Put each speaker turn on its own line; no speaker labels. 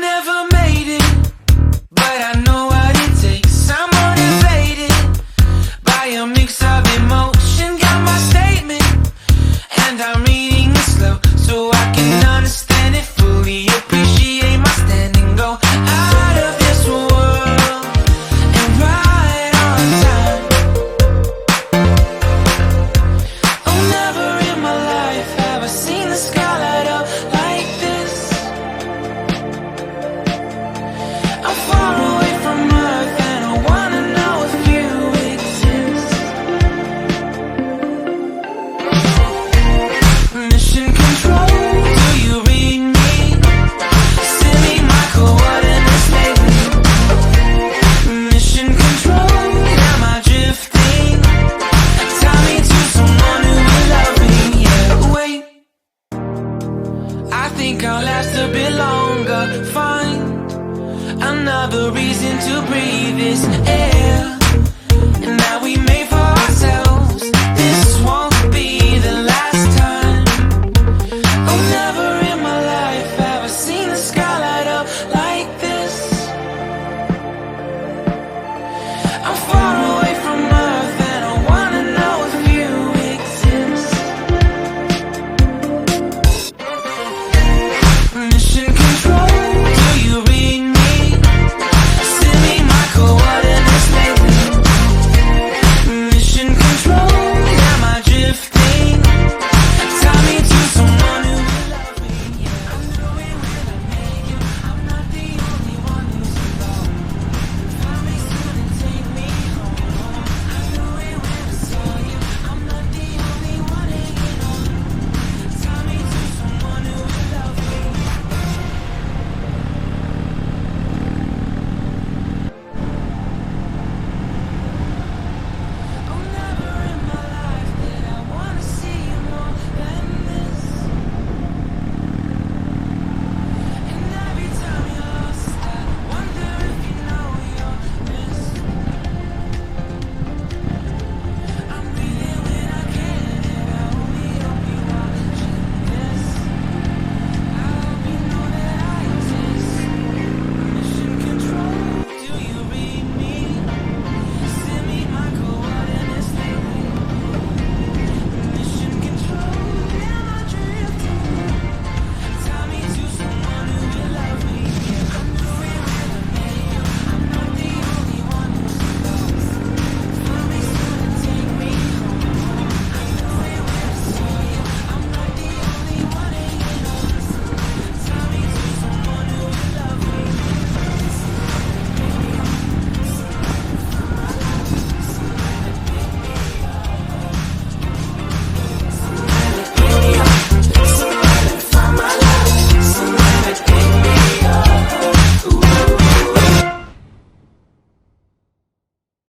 never made it, but I know what it takes. I'm motivated by a mix of emotion. Got my statement, and I'm reading it slow so I can understand it fully. Appreciate my standing, go out of this world and right on time. Oh, never in my life have I seen the sky light up like this. I'm far away from Earth and I wanna know if you exist. Mission control, do you read me? Send me my coordinates lately. Mission control, am I drifting? Tie me to someone who will love me. Yeah, wait, I think I'll last a bit longer. Find another reason to breathe this air, and now we may fall